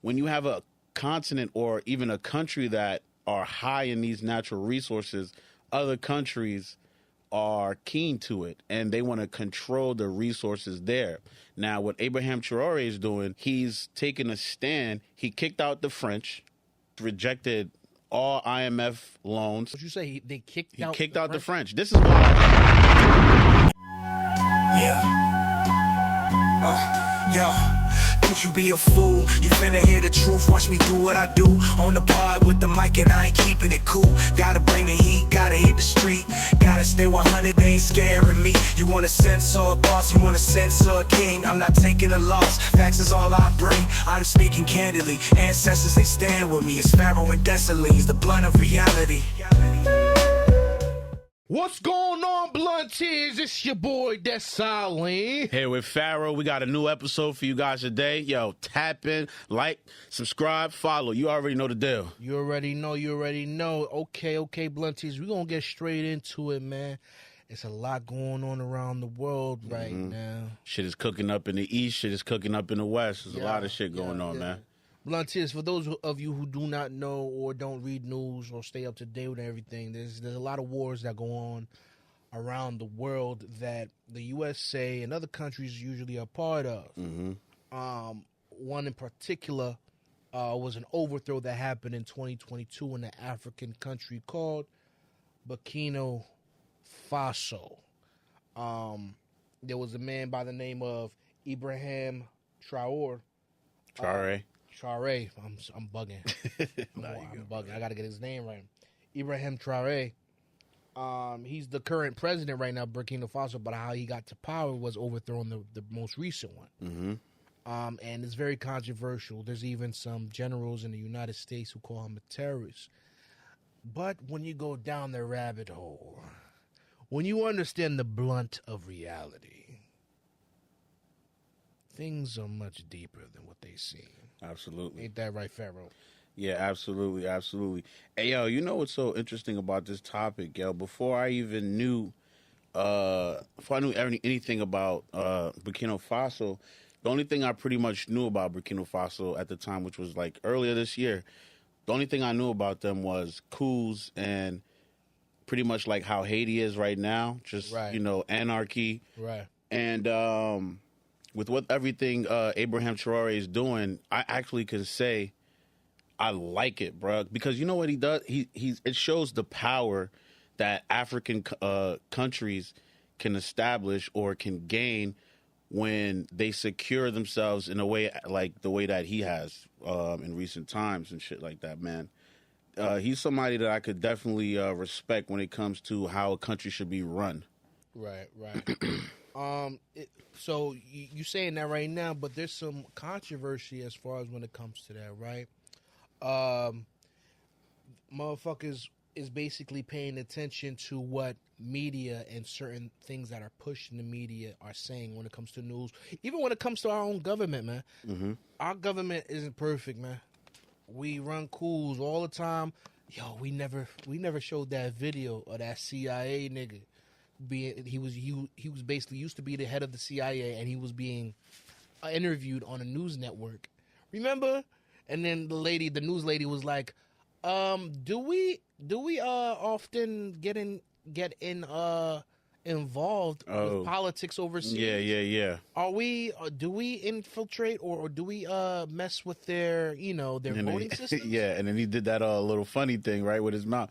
when you have a continent or even a country that are high in these natural resources, other countries are keen to it and they want to control the resources there. Now, what Ibrahim Traoré is doing, he's taking a stand. He kicked out the French, rejected all IMF loans. What you say? They kicked He out kicked the out the French? French. This is why. Yo, don't you be a fool. You finna hear the truth. Watch me do what I do. On the pod with the mic and I ain't keeping it cool. Gotta bring the heat, gotta hit the street. Gotta stay 100, they ain't scaring me. You wanna censor a boss, you wanna censor a king. I'm not taking a loss, facts is all I bring. I'm speaking candidly, ancestors they stand with me. It's Pharaoh and Dessalines, the blunt of reality. What's going on, Blunties? It's your boy, Dessalines. Here with Pharaoh, we got a new episode for you guys today. Yo, tap in, like, subscribe, follow. You already know the deal. You already know. Okay, Blunties. We're going to get straight into it, man. It's a lot going on around the world right now. Shit is cooking up in the east, shit is cooking up in the west. There's a lot of shit going on, man. Blunties, for those of you who do not know or don't read news or stay up to date with everything, there's a lot of wars that go on around the world that the USA and other countries usually are part of. One in particular was an overthrow that happened in 2022 in an African country called Burkina Faso. There was a man by the name of Ibrahim Traoré. Traoré, I'm bugging. I'm bugging. I gotta get his name right. Ibrahim Traoré. He's the current president right now, Burkina Faso. But how he got to power was overthrowing the most recent one. And it's very controversial. There's even some generals in the United States who call him a terrorist. But when you go down the rabbit hole, when you understand the blunt of reality, things are much deeper than what they seem. Absolutely. Ain't that right, Pharaoh? Yeah, absolutely. Hey, yo, you know what's so interesting about this topic, yo? Before I even knew, anything about Burkina Faso, the only thing I pretty much knew about Burkina Faso at the time, which was like earlier this year, the only thing I knew about them was coups and pretty much like how Haiti is right now, just, anarchy. Right. And with what everything Ibrahim Traoré is doing, I actually can say I like it, bro. Because you know what he does? It shows the power that African countries can establish or can gain when they secure themselves in a way like the way that he has in recent times and shit like that, man. He's somebody that I could definitely respect when it comes to how a country should be run. Right. So you saying that right now, but there's some controversy as far as when it comes to that, right? Motherfuckers is basically paying attention to what media and certain things that are pushed in the media are saying when it comes to news. Even when it comes to our own government, man. Our government isn't perfect, man. We run coups all the time. Yo, we never showed that video of that CIA nigga. He was basically used to be the head of the CIA, and he was being interviewed on a news network. Remember? And then the news lady was like, "Do we often get involved with politics overseas? Yeah. Do we infiltrate or do we mess with their voting system?" Yeah, and then he did that little funny thing right with his mouth.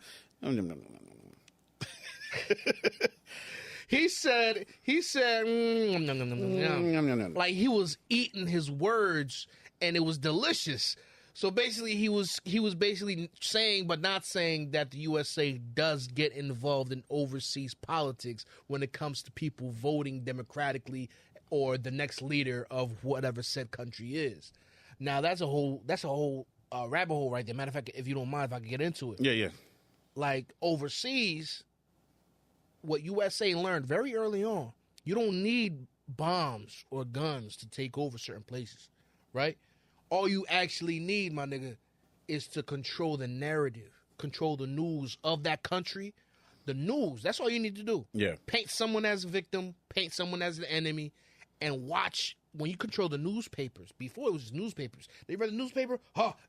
He said, like he was eating his words, and it was delicious. So basically, he was basically saying, but not saying, that the USA does get involved in overseas politics when it comes to people voting democratically or the next leader of whatever said country is. Now that's a whole rabbit hole right there. Matter of fact, if you don't mind, if I could get into it. Yeah. Like overseas, what USA learned very early on, you don't need bombs or guns to take over certain places, right? All you actually need, my nigga, is to control the narrative, control the news of that country. The news, that's all you need to do. Yeah. Paint someone as a victim, paint someone as an enemy, and watch when you control the newspapers, before it was just newspapers, they read the newspaper,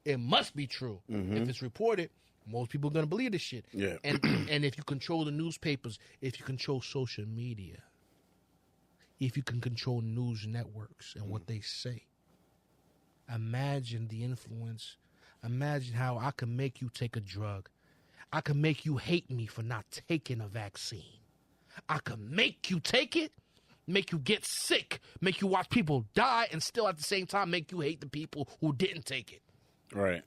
it must be true. If it's reported, most people are gonna believe this shit. Yeah. And if you control the newspapers, if you control social media, if you can control news networks and what they say, imagine the influence. Imagine how I can make you take a drug. I can make you hate me for not taking a vaccine. I can make you take it, make you get sick, make you watch people die, and still at the same time make you hate the people who didn't take it. Right,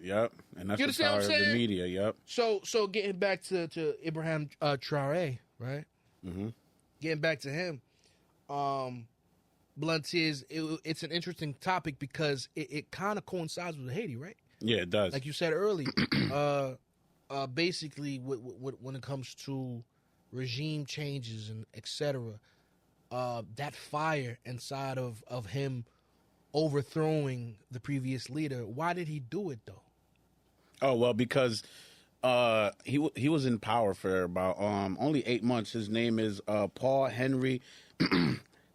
yep. And that's You the power of the media, yep. So getting back to Ibrahim Traoré, right? Getting back to him, Blunt Tears, it's an interesting topic because it kind of coincides with Haiti, right? Yeah, it does. Like you said earlier, basically when it comes to regime changes and etc., that fire inside of him overthrowing the previous leader. Why did he do it though? Oh well, because he was in power for about only 8 months. His name is Paul Henry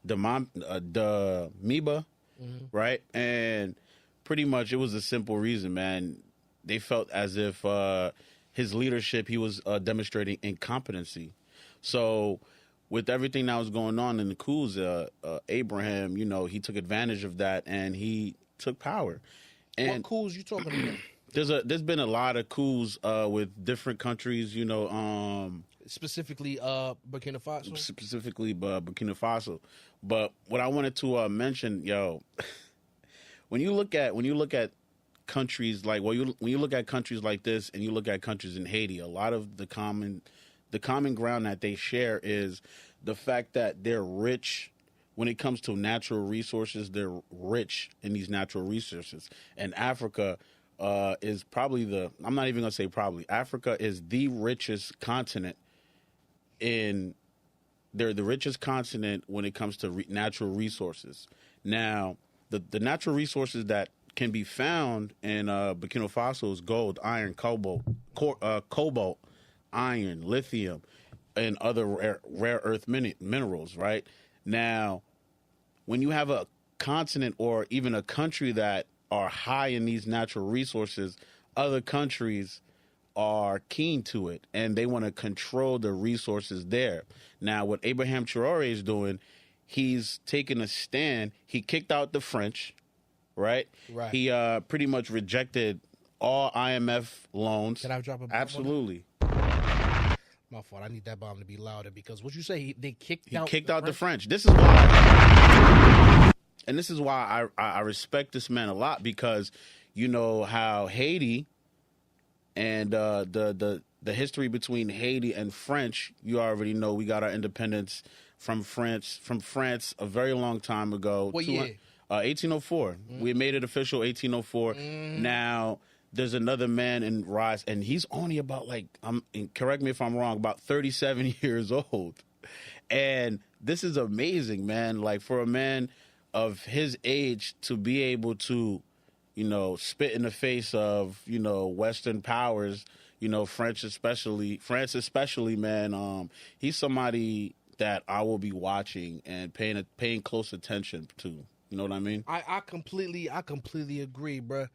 Damiba, right? And pretty much it was a simple reason, man. They felt as if his leadership, he was demonstrating incompetency. So with everything that was going on in the coups, Abraham, he took advantage of that and he took power. And what coups you talking about? There's been a lot of coups with different countries, specifically Burkina Faso. Specifically Burkina Faso. But what I wanted to mention, when you look at countries like when you look at countries like this and you look at countries in Haiti, a lot of the common ground that they share is the fact that they're rich when it comes to natural resources. They're rich in these natural resources. And Africa is probably I'm not even going to say probably, Africa is the richest continent they're the richest continent when it comes to natural resources. Now, the natural resources that can be found in Burkina Faso is gold, iron, cobalt, iron, lithium, and other rare earth minerals, right? Now, when you have a continent or even a country that are high in these natural resources, other countries are keen to it, and they want to control the resources there. Now, what Ibrahim Traoré is doing, he's taking a stand. He kicked out the French, right? Right. He pretty much rejected all IMF loans. Can I drop a bomb? Absolutely. My fault. I need that bomb to be louder because what you say, they kicked out the French. This is why, and this is why I respect this man a lot, because you know how Haiti and the history between Haiti and French, you already know we got our independence from France a very long time ago. What year? 1804. We made it official 1804. Now there's another man in rise, and he's only about correct me if I'm wrong, about 37 years old. And this is amazing, man. Like, for a man of his age to be able to, spit in the face of, Western powers, France especially, man, he's somebody that I will be watching and paying close attention to. You know what I mean? I completely agree, bro.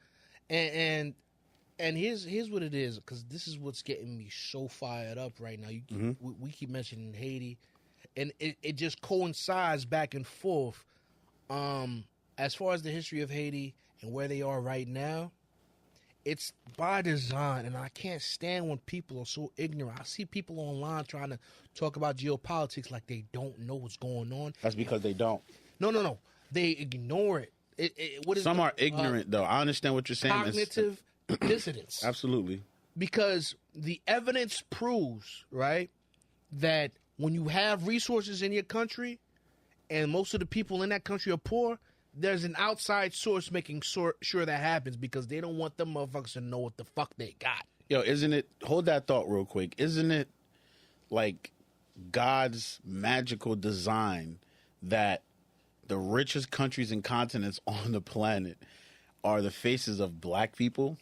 And here's what it is, because this is what's getting me so fired up right now. We keep mentioning Haiti, and it just coincides back and forth. As far as the history of Haiti and where they are right now, it's by design, and I can't stand when people are so ignorant. I see people online trying to talk about geopolitics like they don't know what's going on. That's because they don't. No. They ignore it. Some are ignorant, though. I understand what you're saying. Cognitive dissidence. Absolutely. Because the evidence proves, right, that when you have resources in your country and most of the people in that country are poor, there's an outside source making sure that happens, because they don't want them motherfuckers to know what the fuck they got. Yo, hold that thought real quick. Isn't it like God's magical design that the richest countries and continents on the planet are the faces of black people?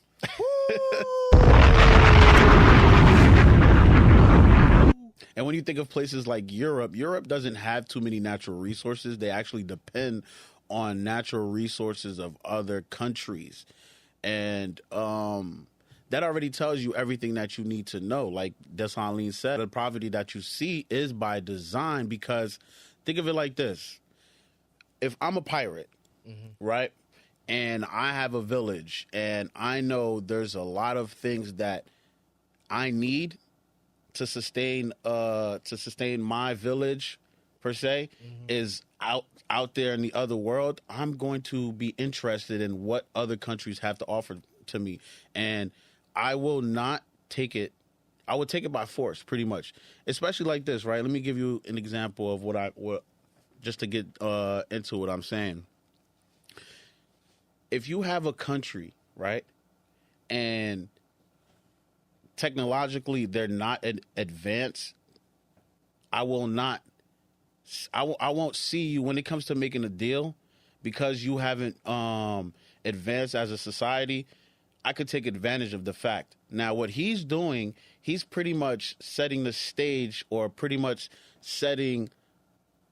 And when you think of places like Europe doesn't have too many natural resources. They actually depend on natural resources of other countries. And that already tells you everything that you need to know. Like Dessalines said, the poverty that you see is by design, because think of it like this. If I'm a pirate, right, and I have a village, and I know there's a lot of things that I need to sustain my village, per se, is out there in the other world, I'm going to be interested in what other countries have to offer to me. And I will not take it. I would take it by force, pretty much. Especially like this, right? Let me give you an example of what just to get into what I'm saying. If you have a country, right, and technologically they're not advanced, I won't see you when it comes to making a deal, because you haven't advanced as a society. I could take advantage of the fact. Now, what he's doing, he's pretty much setting the stage, or pretty much setting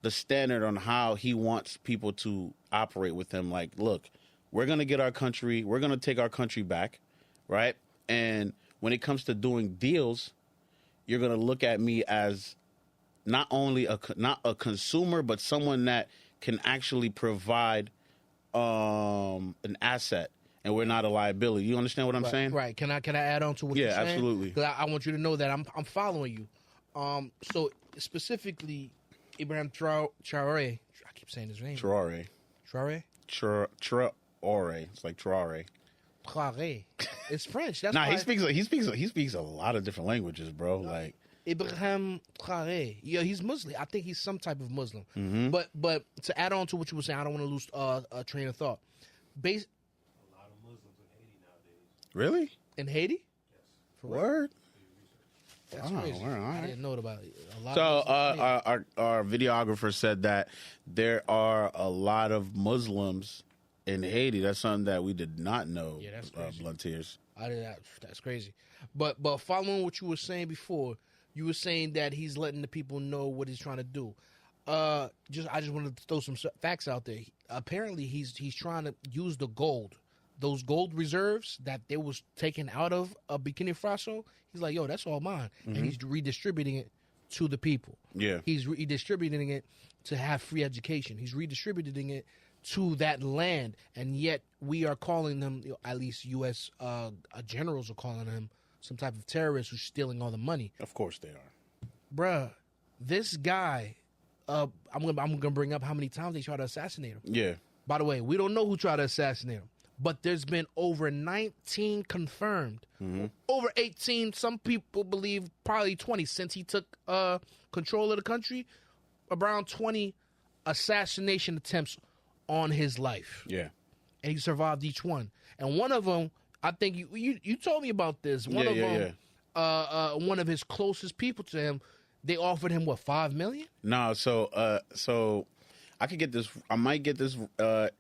the standard on how he wants people to operate with him. Like, look, we're going to get our country, we're going to take our country back, right? And when it comes to doing deals, you're going to look at me as not only not a consumer, but someone that can actually provide an asset, and we're not a liability. You understand what I'm saying? Right. Can I add on to what you're saying? Yeah, absolutely. Because I want you to know that I'm following you. So specifically, Ibrahim Traoré. I keep saying his name. Traoré. Traoré. Traoré. It's like Traoré. Traoré. It's French. That's nah, why he speaks a lot of different languages, bro. Like Ibrahim Traoré. Yeah, he's Muslim. I think he's some type of Muslim. Mm-hmm. But to add on to what you were saying, I don't want to lose a train of thought. A lot of Muslims in Haiti nowadays. Really? In Haiti? Yes. Word? That's crazy. All right. I didn't know about it. So our videographer said that there are a lot of Muslims in Haiti. That's something that we did not know. Yeah, that's crazy. Blunt Tears. That's crazy. But following what you were saying before, you were saying that he's letting the people know what he's trying to do. I just wanted to throw some facts out there. Apparently, he's trying to use the gold, those gold reserves that they was taken out of Burkina Faso. He's like, yo, that's all mine, and he's redistributing it to the people. Yeah, he's redistributing it to have free education. He's redistributing it to that land, and yet we are calling them, at least U.S. Generals are calling him some type of terrorist who's stealing all the money. Of course they are, bruh. This guy, I'm gonna bring up how many times they tried to assassinate him. Yeah. By the way, we don't know who tried to assassinate him, but there's been over 19 confirmed. Over 18. Some people believe probably 20 since he took control of the country. Around 20 assassination attempts on his life. Yeah. And he survived each one. And one of them, I think you told me about this. One of his closest people to him, they offered him what, $5 million? No, so I could get this. I might get this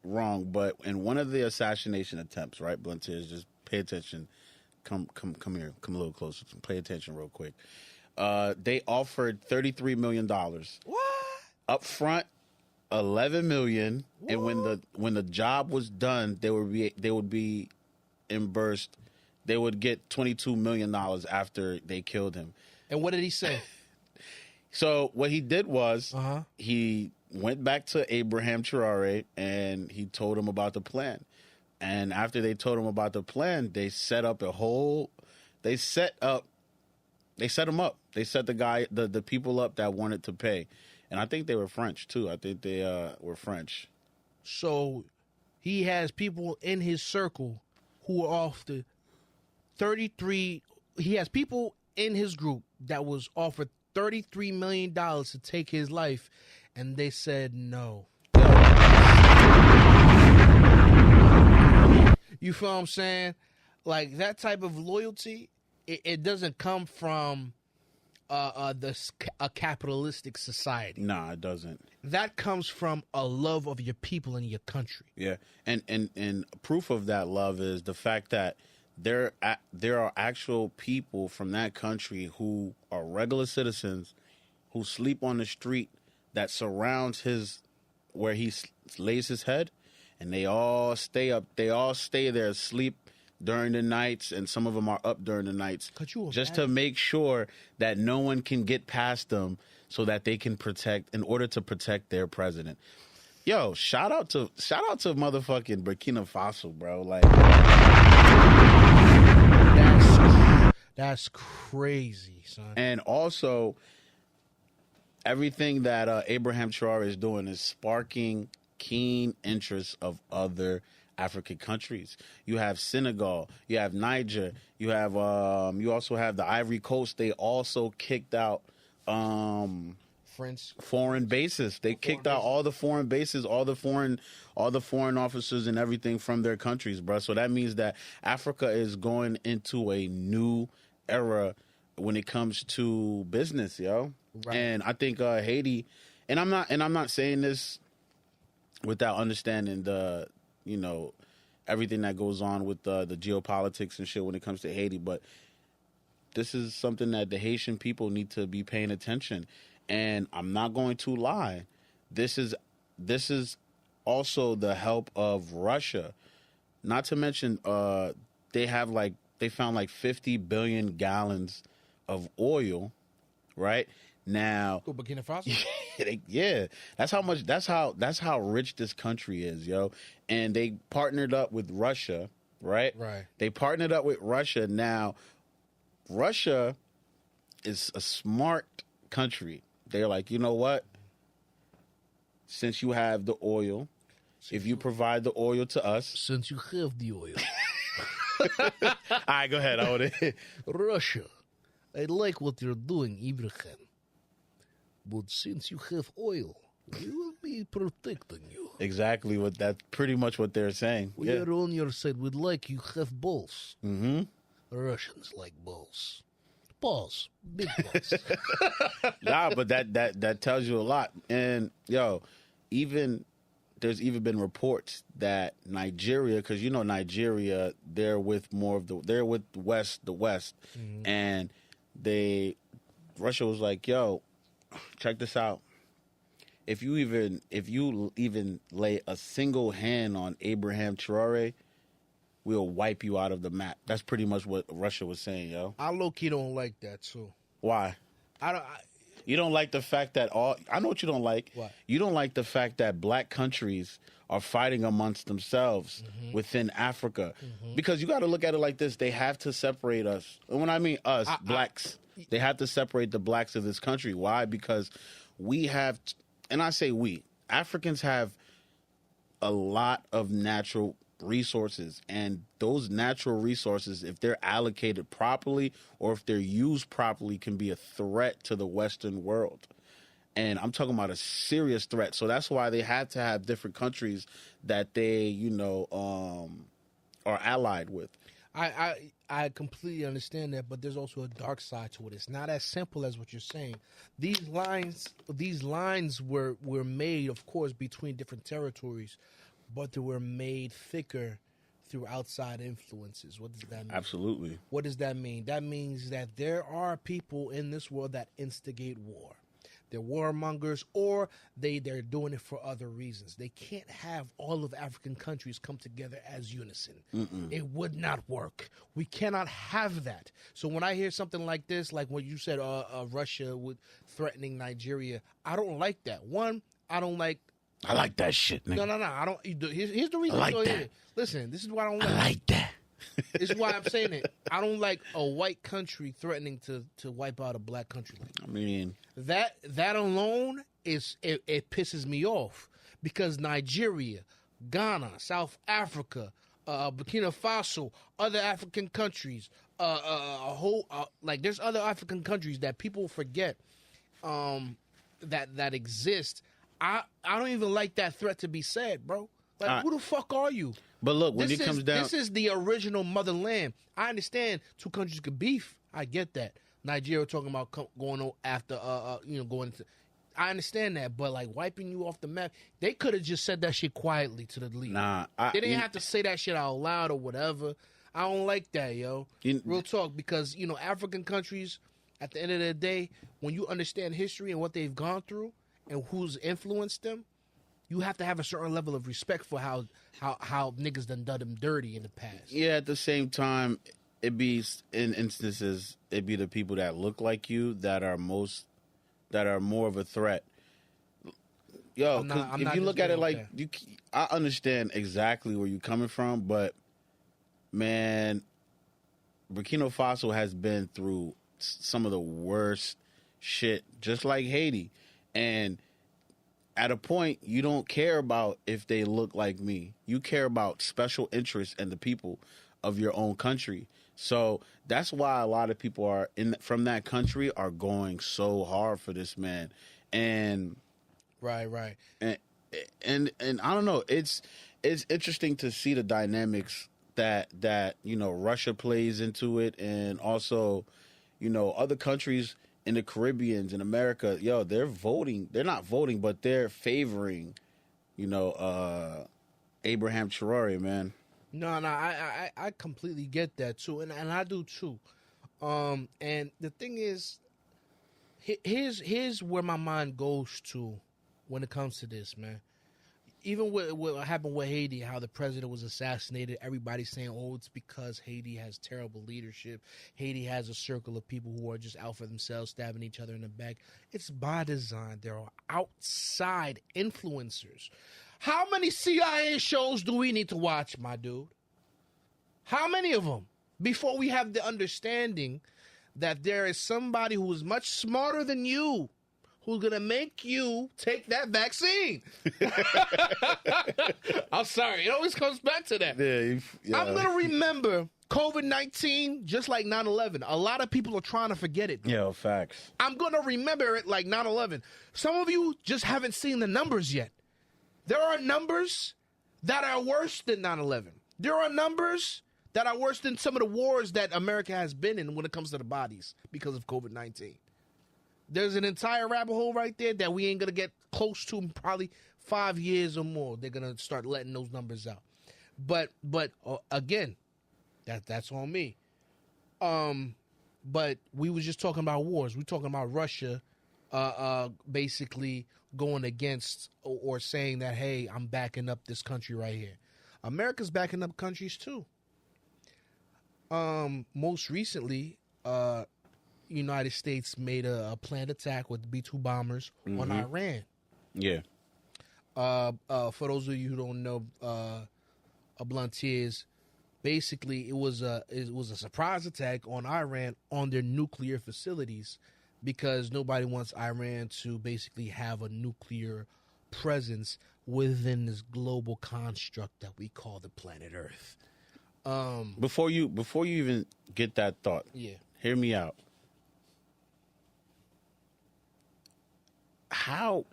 wrong, but in one of the assassination attempts, right, Blunt Tears, just pay attention. Come here. Come a little closer. Pay attention real quick. They offered $33 million. What? Up front, $11 million, what? And when the job was done, they would be reimbursed. They would get $22 million after they killed him. And what did he say? So what he did was he went back to Ibrahim Traoré and he told him about the plan. And after they told him about the plan, they set up they set him up. They set the people up that wanted to pay. And I think they were French too. I think they were French. So he has people in his circle who are off the 33. He has people in his group that was offered $33 million to take his life, and they said no. You feel what I'm saying? Like, that type of loyalty, it doesn't come from a capitalistic society. Nah, it doesn't. That comes from a love of your people and your country. Yeah, and proof of that love is the fact that there are actual people from that country who are regular citizens who sleep on the street that surrounds his where he lays his head, and they all stay up. They all stay there, sleep during the nights, and some of them are up during the nights, just to make sure that no one can get past them, so that they can in order to protect their president. Yo, shout out to motherfucking Burkina Faso, bro. Like, that's crazy, son. And also, everything that Ibrahim Traoré is doing is sparking keen interest of other African countries. You have Senegal, you have Niger, you have you also have the Ivory Coast. They also kicked out foreign bases. They kicked out all the foreign bases, all the foreign officers and everything from their countries, bro. So that means that Africa is going into a new era when it comes to business, yo. Right. And I think Haiti, and I'm not saying this without understanding the, you know, everything that goes on with the geopolitics and shit when it comes to Haiti, but this is something that the Haitian people need to be paying attention. And I'm not going to lie, this is also the help of Russia. Not to mention, they found like 50 billion gallons of oil, right? Now, Burkina Faso. Yeah, that's how rich this country is, yo. And they partnered up with Russia, right? Right. They partnered up with Russia. Now, Russia is a smart country. They're like, you know what? Since you have the oil, if you provide the oil to us, since you have the oil. All right, go ahead. Russia, I like what you're doing, Ibrahim. But since you have oil, we will be protecting you. Exactly that's pretty much what they're saying. We are on your side. We'd like you have balls. Mm-hmm. Russians like balls. Balls. Big balls. Nah, but that tells you a lot. And yo, there's even been reports that Nigeria, because you know Nigeria, they're with the West, mm-hmm. And Russia was like, yo, check this out. If you even lay a single hand on Ibrahim Traoré, we'll wipe you out of the map. That's pretty much what Russia was saying, yo. I low-key don't like that, too. Why? You don't like the fact that I know what you don't like. What? You don't like the fact that black countries are fighting amongst themselves mm-hmm. within Africa. Mm-hmm. Because you got to look at it like this. They have to separate us. And when I mean us, blacks, they have to separate the blacks of this country. Why? Because we have, and I say we, Africans have a lot of natural resources, and those natural resources, if they're allocated properly or if they're used properly, can be a threat to the Western world. And I'm talking about a serious threat. So that's why they have to have different countries that they, you know, are allied with. I completely understand that, but there's also a dark side to it. It's not as simple as what you're saying. These lines were made, of course, between different territories, but they were made thicker through outside influences. What does that mean? Absolutely. What does that mean? That means that there are people in this world that instigate war. They're warmongers, or they're doing it for other reasons. They can't have all of African countries come together as unison. Mm-mm. It would not work. We cannot have that. So when I hear something like this, like what you said, Russia threatening Nigeria, I don't like that. One, I like that shit, nigga. No. I don't. Here's the reason. I like that. Listen, this is why I don't like. I like that. This is why I'm saying it. I don't like a white country threatening to wipe out a black country. I mean, that alone it pisses me off, because Nigeria, Ghana, South Africa, Burkina Faso, other African countries, there's other African countries that people forget that exist. I don't even like that threat to be said, bro. Like, who the fuck are you? But look, when it comes down, this is the original motherland. I understand two countries could beef. I get that. Nigeria talking about going after, going to. I understand that, but like wiping you off the map, they could have just said that shit quietly to the league. They didn't have to say that shit out loud or whatever. I don't like that, yo. Real talk, because African countries, at the end of the day, when you understand history and what they've gone through and who's influenced them, you have to have a certain level of respect for how niggas done them dirty in the past. Yeah, at the same time, it be in instances, it be the people that look like you that are more of a threat. Yo, if you look at it like I understand exactly where you're coming from, but man, Burkina Faso has been through some of the worst shit, just like Haiti, and at a point, you don't care about if they look like me. You care about special interests and the people of your own country. So that's why a lot of people are from that country are going so hard for this man. And right. And I don't know. It's interesting to see the dynamics that Russia plays into it, and also other countries in the Caribbeans and America, they're voting. They're not voting, but they're favoring, Ibrahim Traoré, man. No, I completely get that too, and I do too. And the thing is, here's where my mind goes to when it comes to this, man. Even with what happened with Haiti, how the president was assassinated, everybody's saying, oh, it's because Haiti has terrible leadership. Haiti has a circle of people who are just out for themselves, stabbing each other in the back. It's by design. There are outside influencers. How many CIA shows do we need to watch, my dude? How many of them? Before we have the understanding that there is somebody who is much smarter than you, who's going to make you take that vaccine. I'm sorry. It always comes back to that. Yeah. I'm going to remember COVID-19 just like 9/11. A lot of people are trying to forget it. Yeah, facts. I'm going to remember it like 9/11. Some of you just haven't seen the numbers yet. There are numbers that are worse than 9/11. There are numbers that are worse than some of the wars that America has been in when it comes to the bodies because of COVID-19. There's an entire rabbit hole right there that we ain't going to get close to in probably 5 years or more. They're going to start letting those numbers out. But again, that's on me. But we was just talking about wars. We're talking about Russia basically going against or saying that, hey, I'm backing up this country right here. America's backing up countries too. Most recently, United States made a planned attack with B-2 bombers on Iran. Yeah. For those of you who don't know, Bluntiers, basically it was a surprise attack on Iran on their nuclear facilities because nobody wants Iran to basically have a nuclear presence within this global construct that we call the planet Earth. Before you even get that thought, hear me out. How,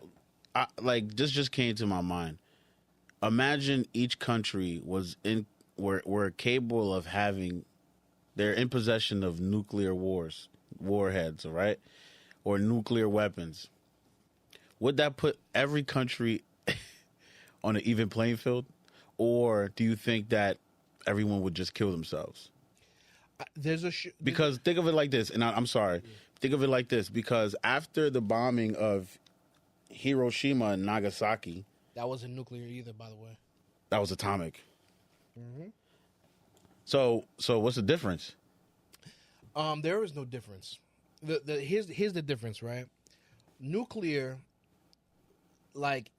this just came to my mind. Imagine each country were capable of having, they're in possession of nuclear warheads, right? Or nuclear weapons. Would that put every country on an even playing field? Or do you think that everyone would just kill themselves? Because think of it like this, and I'm sorry. Think of it like this, because after the bombing of Hiroshima and Nagasaki... That wasn't nuclear either, by the way. That was atomic. Mm-hmm. So what's the difference? There is no difference. Here's the difference, right? Nuclear,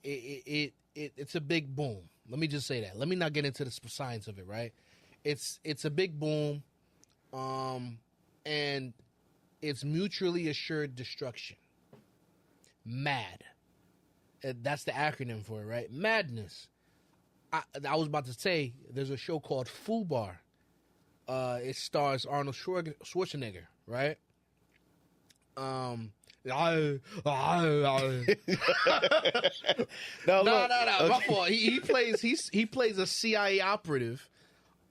it's a big boom. Let me just say that. Let me not get into the science of it, right? It's a big boom, and it's mutually assured destruction. MAD. That's the acronym for it, right? Madness. I was about to say, there's a show called FUBAR. It stars Arnold Schwarzenegger, right? No, my fault. He plays a CIA operative,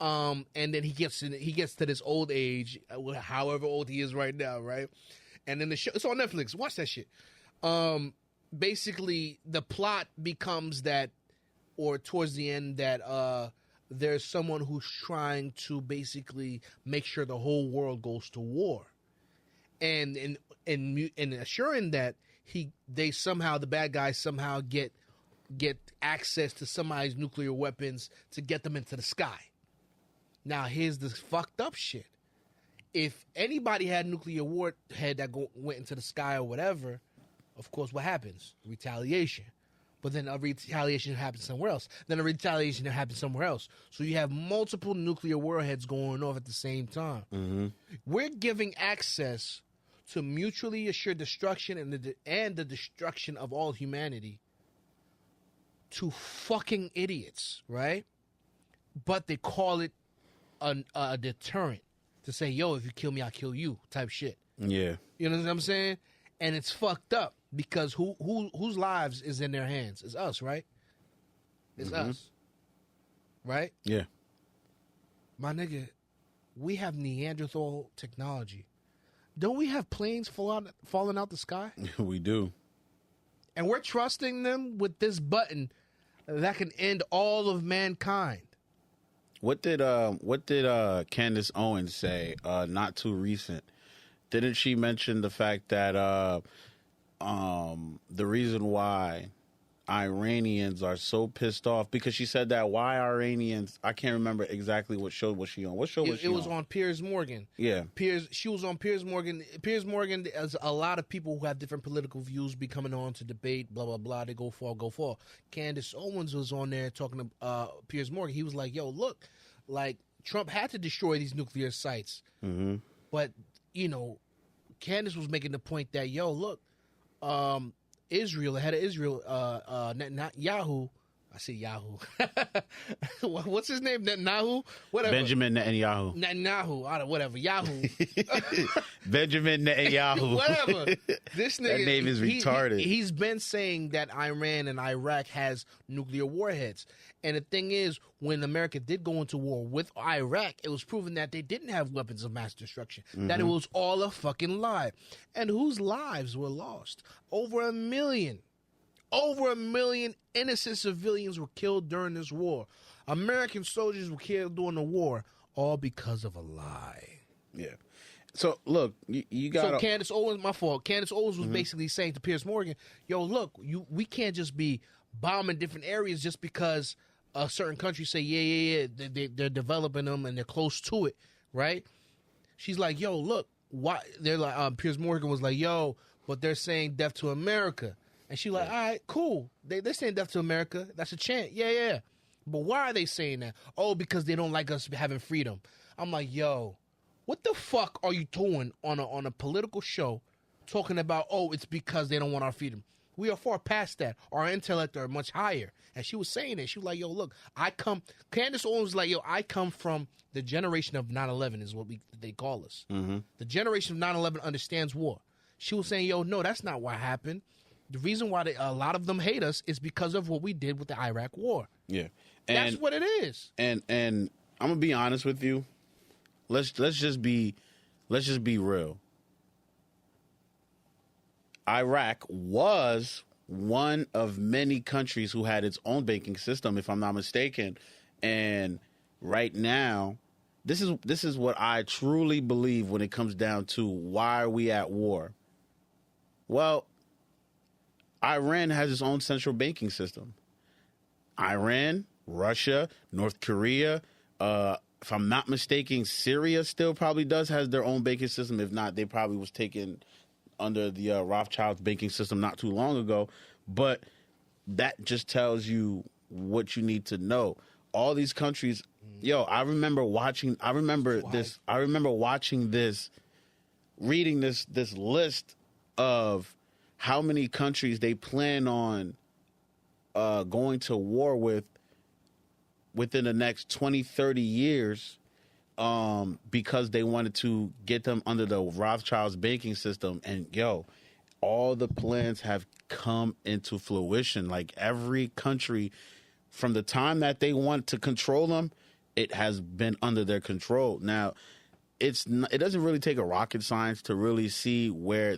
and then he gets to this old age, however old he is right now, right? And then the show, it's on Netflix. Watch that shit. Basically, the plot becomes that, or towards the end, that there's someone who's trying to basically make sure the whole world goes to war, and assuring that the bad guys somehow get get access to somebody's nuclear weapons to get them into the sky. Now, here's the fucked up shit. If anybody had nuclear warhead that went into the sky or whatever, of course, what happens? Retaliation. But then a retaliation happens somewhere else. Then a retaliation happens somewhere else. So you have multiple nuclear warheads going off at the same time. Mm-hmm. We're giving access to mutually assured destruction and the destruction of all humanity to fucking idiots, right? But they call it a deterrent to say, yo, if you kill me, I'll kill you type shit. Yeah. You know what I'm saying? And it's fucked up because whose lives is in their hands? It's us, right? It's us. Right? Yeah. My nigga, we have Neanderthal technology. Don't we have planes falling out the sky? We do. And we're trusting them with this button that can end all of mankind. What did Candace Owens say? Not too recent. Didn't she mention the fact that the reason why Iranians are so pissed off, because she said that why Iranians, I can't remember exactly what show was she on. What show was she on? It was on Piers Morgan. Yeah. She was on Piers Morgan. Piers Morgan, has a lot of people who have different political views be coming on to debate, blah, blah, blah. They go for. Candace Owens was on there talking to Piers Morgan. He was like, yo, look, like Trump had to destroy these nuclear sites. Mm-hmm. But, you know, Candace was making the point that, yo, look, Israel, the head of Israel, Netanyahu. I say Yahoo. What's his name? Netanyahu? Whatever. Benjamin Netanyahu. Netanyahu. Whatever. Yahoo. Benjamin Netanyahu. Whatever. This nigga. That name is retarded. He's been saying that Iran and Iraq has nuclear warheads. And the thing is, when America did go into war with Iraq, it was proven that they didn't have weapons of mass destruction. Mm-hmm. That it was all a fucking lie. And whose lives were lost? Over 1 million. Over 1 million innocent civilians were killed during this war. American soldiers were killed during the war, all because of a lie. Yeah. So, look, you got... So, Candace Owens, my fault. Candace Owens was basically saying to Piers Morgan, yo, look, we can't just be bombing different areas just because a certain country say, yeah, they're developing them and they're close to it, right? She's like, yo, look, why? They're like, Piers Morgan was like, yo, but they're saying death to America. And she like, all right, cool. They're saying death to America. That's a chant. Yeah. But why are they saying that? Oh, because they don't like us having freedom. I'm like, yo, what the fuck are you doing on a political show talking about, oh, it's because they don't want our freedom? We are far past that. Our intellect are much higher. And she was saying it. She was like, yo, look, Candace Owens was like, yo, I come from the generation of 9/11 is what they call us. Mm-hmm. The generation of 9/11 understands war. She was saying, yo, no, that's not what happened. The reason why a lot of them hate us is because of what we did with the Iraq War. Yeah, that's what it is. And I'm gonna be honest with you. Let's just be real. Iraq was one of many countries who had its own banking system, if I'm not mistaken. And right now, this is what I truly believe when it comes down to why are we at war. Well, Iran has its own central banking system. Iran, Russia, North Korea, if I'm not mistaken, Syria still probably has their own banking system. If not, they probably was taken under the Rothschild's banking system not too long ago. But that just tells you what you need to know. All these countries, I remember watching this, reading this list of how many countries they plan on going to war with within the next 20, 30 years because they wanted to get them under the Rothschild's banking system. And, all the plans have come into fruition. Like, every country, from the time that they want to control them, it has been under their control. Now, it doesn't really take a rocket science to really see where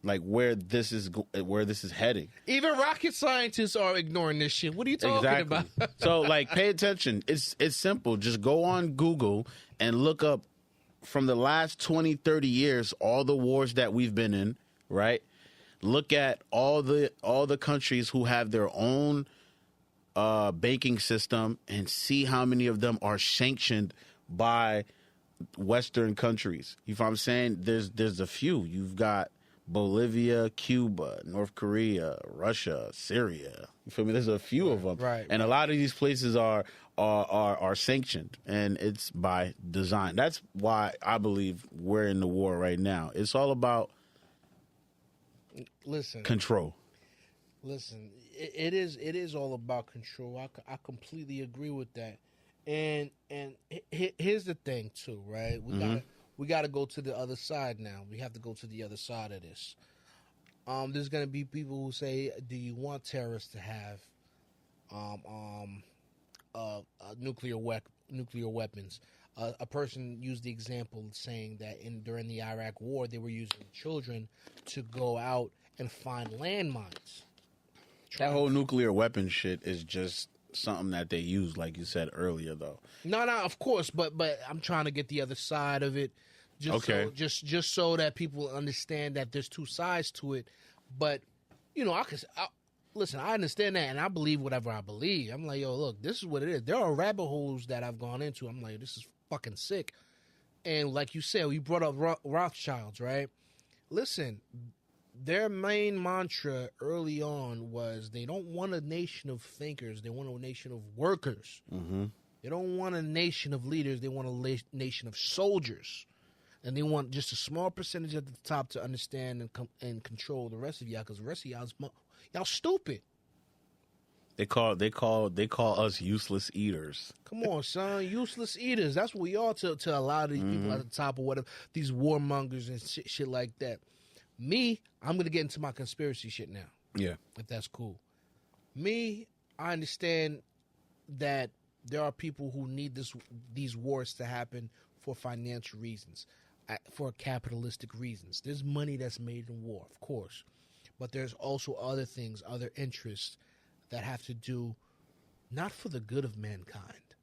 where this is heading. Even rocket scientists are ignoring this shit. What are you talking about? So, pay attention. It's simple. Just go on Google and look up from the last 20, 30 years all the wars that we've been in, right? look at all the countries who have their own banking system and see how many of them are sanctioned by Western countries. You know what I'm saying? There's a few. You've got Bolivia, Cuba, North Korea, Russia, Syria. You feel me? There's a few of them, right. And a lot of these places are sanctioned, and it's by design. That's why I believe we're in the war right now. It's all about control. Listen, it is all about control. I completely agree with that. And here's the thing too, right? We got to go to the other side now. We have to go to the other side of this. There's going to be people who say, "Do you want terrorists to have nuclear weapons?" A person used the example saying that during the Iraq War, they were using children to go out and find landmines. That whole nuclear weapon shit is just something that they use, like you said earlier, though. No, of course, but I'm trying to get the other side of it. Just so that people understand that there's two sides to it. But listen, I understand that, and I believe whatever I believe. I'm like, yo, look, this is what it is. There are rabbit holes that I've gone into. I'm like, this is fucking sick. And like you said, you brought up Rothschilds, right? Listen, their main mantra early on was they don't want a nation of thinkers. They want a nation of workers. Mm-hmm. They don't want a nation of leaders. They want a nation of soldiers. And they want just a small percentage at the top to understand and control the rest of y'all, because the rest of y'all stupid. They call us useless eaters. Come on, son, useless eaters. That's what we are to a lot of these people at the top or whatever, these warmongers and shit like that. Me, I'm gonna get into my conspiracy shit now. Yeah, if that's cool. Me, I understand that there are people who need these wars to happen for financial reasons, for capitalistic reasons. There's money that's made in war, of course, but there's also other things, other interests that have to do not for the good of mankind,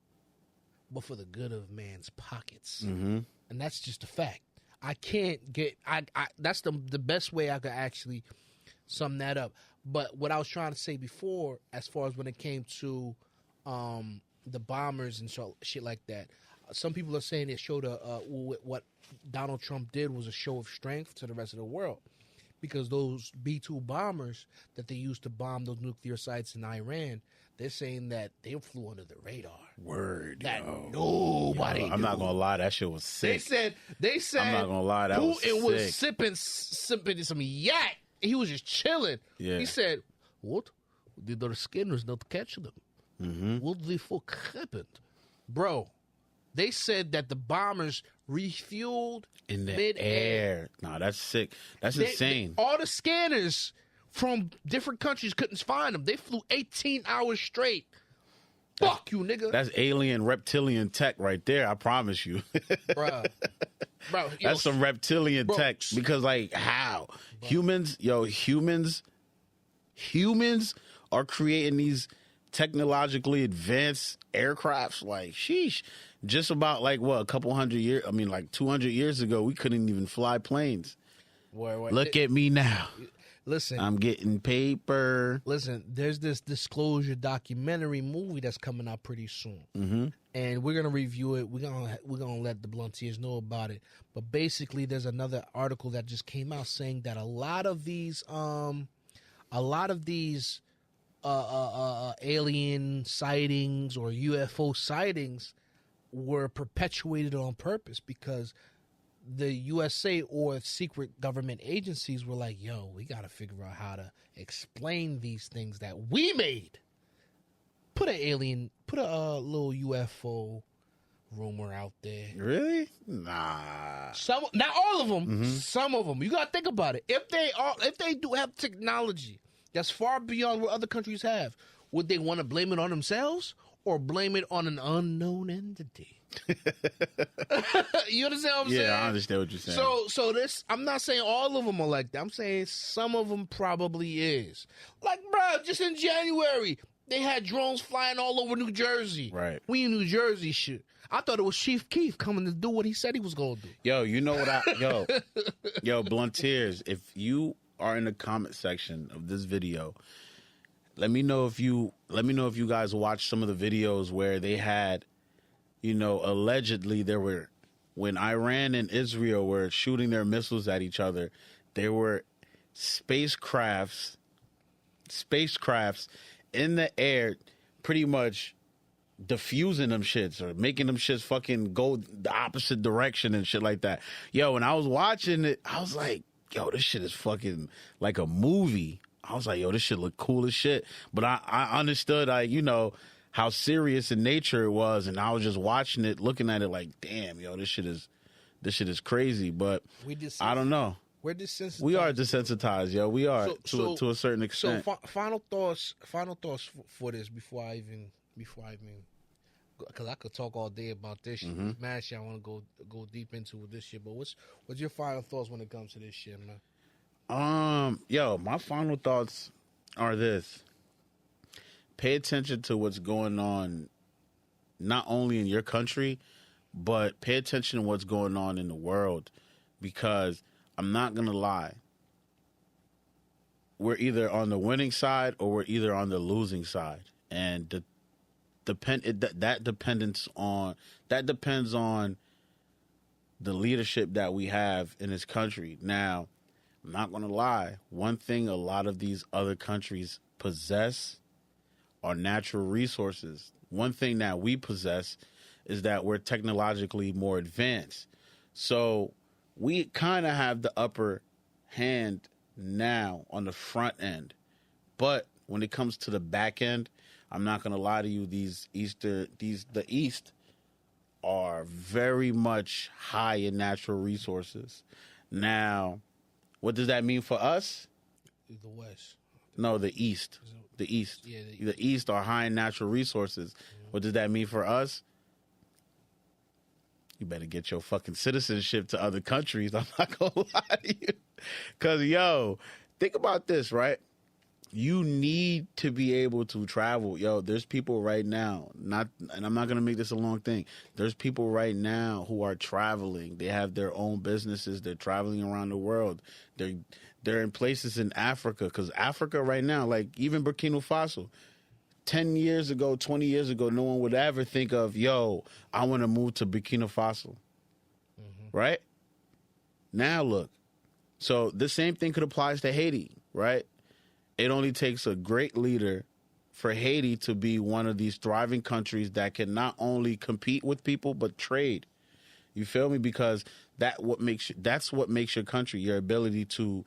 but for the good of man's pockets. Mm-hmm. And that's just a fact. I can't get. That's the best way I could actually sum that up. But what I was trying to say before, as far as when it came to the bombers and shit like that, some people are saying it showed what Donald Trump did was a show of strength to the rest of the world, because those B-2 bombers that they used to bomb those nuclear sites in Iran, they're saying that they flew under the radar. Word, that yo. Nobody. Yo, I'm not gonna lie, that shit was sick. They said. I'm not gonna lie, that Putin was sick. was sipping some yak. He was just chilling. Yeah. He said, "What? Did the scanners not catch them? Mm-hmm. What the fuck happened, bro?" They said that the bombers refueled in the mid-air. Nah, that's sick. That's insane. All the scanners from different countries couldn't find them. They flew 18 hours straight. Fuck you, nigga. That's alien reptilian tech right there. I promise you, bro. That's some reptilian tech. Because like, how humans are creating these technologically advanced aircrafts? Like, sheesh. Just about like what, a couple hundred years? I mean, like 200 years ago, we couldn't even fly planes. Look at me now. Listen, I'm getting paper. Listen, there's this Disclosure documentary movie that's coming out pretty soon, and we're gonna review it. We're gonna let the Blunteers know about it. But basically, there's another article that just came out saying that a lot of these alien sightings or UFO sightings were perpetuated on purpose, because the USA or secret government agencies were like, yo, we got to figure out how to explain these things that we made. Put a little UFO rumor out there. Really? Nah. Not all of them. Some of them. You got to think about it. If they do have technology that's far beyond what other countries have, would they want to blame it on themselves or blame it on an unknown entity? You understand what I'm saying? Yeah, I understand what you're saying. So this, I'm not saying all of them are like that. I'm saying some of them probably is. Like, bro, just in January, they had drones flying all over New Jersey. Right. We in New Jersey shit. I thought it was Chief Keef coming to do what he said he was going to do. Yo, you know what yo, Blunteers, if you are in the comment section of this video, let me know if you guys watched some of the videos where they had, allegedly there were, when Iran and Israel were shooting their missiles at each other, there were spacecrafts in the air pretty much diffusing them shits or making them shits fucking go the opposite direction and shit like that. Yo, when I was watching it, I was like, yo, this shit is fucking like a movie. I was like, yo, this shit look cool as shit. But I understood, how serious in nature it was, and I was just watching it, looking at it like, damn, yo, this shit is crazy. But I don't know. We're desensitized. We are desensitized, yo. We are to a certain extent. So final thoughts for this before I even, because I could talk all day about this shit. Mm-hmm. Mad shit I want to go deep into with this shit. But what's your final thoughts when it comes to this shit, man? Yo, my final thoughts are this. Pay attention to what's going on, not only in your country, but pay attention to what's going on in the world, because I'm not going to lie. We're either on the winning side or we're either on the losing side. And that depends on the leadership that we have in this country. Now, I'm not going to lie. One thing a lot of these other countries possess are natural resources. One thing that we possess is that we're technologically more advanced. So we kind of have the upper hand now on the front end. But when it comes to the back end, I'm not going to lie to you, the East are very much high in natural resources. Now, what does that mean for us? The West. No, the East. The East. Yeah, the East are high in natural resources. Mm-hmm. What does that mean for us? You better get your fucking citizenship to other countries. I'm not going to lie to you. Because, yo, think about this, right? You need to be able to travel. Yo, there's people right now, and I'm not going to make this a long thing. There's people right now who are traveling. They have their own businesses. They're traveling around the world. They're in places in Africa, because Africa right now, like even Burkina Faso, 10 years ago, 20 years ago, no one would ever think of, yo, I want to move to Burkina Faso. Mm-hmm. Right? Now look. So the same thing could apply to Haiti, right? It only takes a great leader for Haiti to be one of these thriving countries that can not only compete with people, but trade. You feel me? Because that's what makes your country, your ability to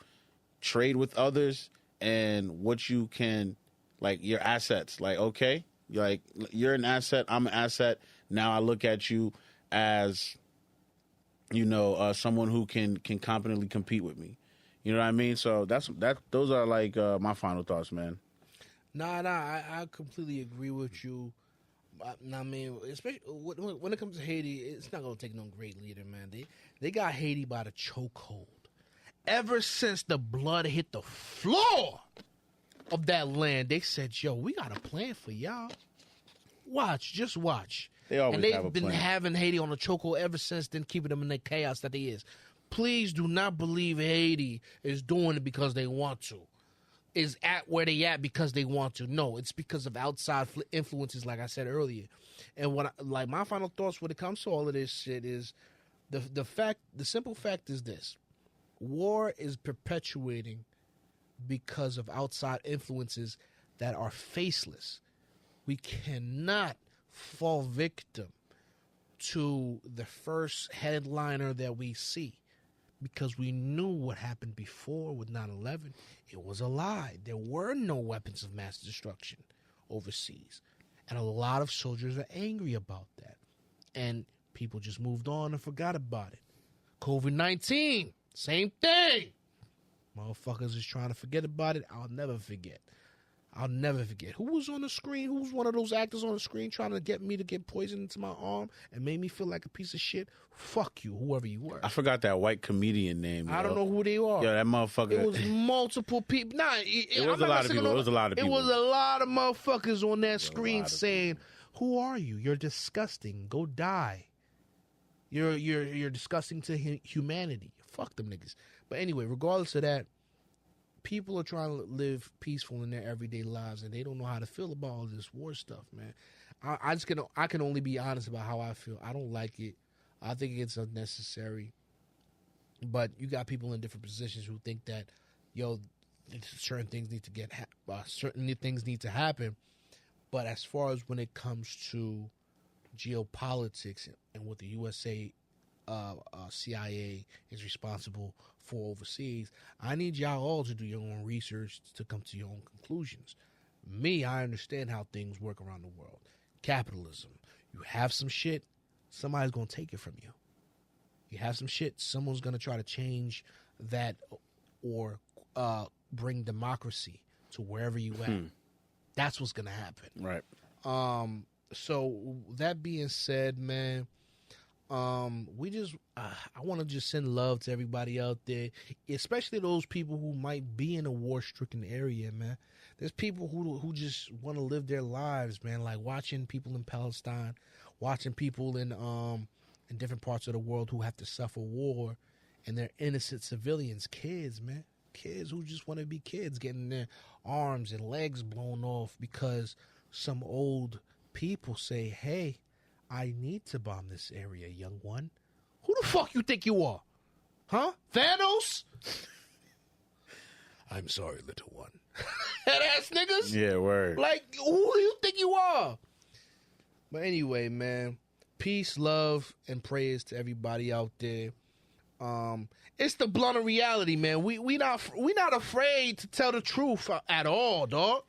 trade with others and what you can, like your assets. Like, okay, like you're an asset, I'm an asset. Now I look at you as, someone who can competently compete with me. You know what I mean? So those are like my final thoughts, man. Nah, I completely agree with you. I mean, especially when it comes to Haiti, it's not gonna take no great leader, man. They got Haiti by the chokehold. Ever since the blood hit the floor of that land, they said, "Yo, we got a plan for y'all. Just watch." They always and they've have a been plan. having Haiti on the chokehold ever since then, keeping them in the chaos that they is. Please do not believe Haiti is doing it because they want to. Is at where they at because they want to. No, it's because of outside influences, like I said earlier. And my final thoughts when it comes to all of this shit is the simple fact is this: war is perpetuating because of outside influences that are faceless. We cannot fall victim to the first headliner that we see, because we knew what happened before with 9/11. It was a lie. There were no weapons of mass destruction overseas. And a lot of soldiers are angry about that. And people just moved on and forgot about it. COVID-19, same thing. Motherfuckers is trying to forget about it. I'll never forget. Who was on the screen? Who was one of those actors on the screen trying to get me to get poison into my arm and made me feel like a piece of shit? Fuck you, whoever you were. I forgot that white comedian name. I don't know who they are. Yeah, that motherfucker. It was multiple people. Nah, it was a lot of people. It was a lot of people. It was a lot of motherfuckers on that screen saying, "Who are you? You're disgusting. Go die. You're disgusting to humanity." Fuck them niggas. But anyway, regardless of that, people are trying to live peaceful in their everyday lives, and they don't know how to feel about all this war stuff, man. I can only be honest about how I feel. I don't like it. I think it's unnecessary. But you got people in different positions who think that, certain things need to happen. But as far as when it comes to geopolitics and what the USA, CIA is responsible for overseas, I need y'all all to do your own research to come to your own conclusions. Me, I understand how things work around the world. Capitalism. You have some shit, somebody's going to take it from you. You have some shit, someone's going to try to change that or bring democracy to wherever you at. That's what's going to happen. Right. So that being said, man, I want to just send love to everybody out there, especially those people who might be in a war-stricken area, man. There's people who just want to live their lives, man, like watching people in Palestine, watching people in different parts of the world who have to suffer war, and they're innocent civilians, kids, man. Kids who just want to be kids, getting their arms and legs blown off because some old people say, hey, I need to bomb this area, young one. Who the fuck you think you are? Huh? Thanos? I'm sorry, little one. Head ass niggas? Yeah, word. Like, who do you think you are? But anyway, man, peace, love, and prayers to everybody out there. It's the blunt of reality, man. We not afraid to tell the truth at all, dog.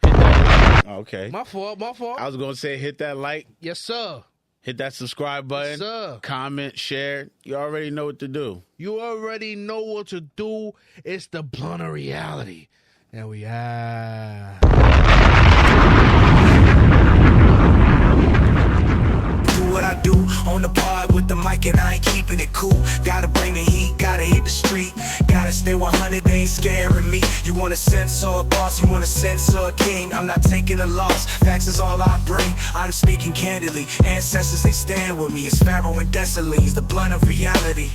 Okay. My fault. I was going to say hit that like. Yes, sir. Hit that subscribe button. Yes, sir. Comment, share. You already know what to do. You already know what to do. It's the blunt of reality. And we are. Do what I do on the pod with the mic and I ain't keeping it cool. Gotta bring the heat, gotta hit the street. Gotta stay 100, they ain't scaring me. You want a censor a boss, you want a censor a king. I'm not taking a loss, facts is all I bring. I'm speaking candidly, ancestors they stand with me. It's Pharaoh and Dessalines, the blunt of reality.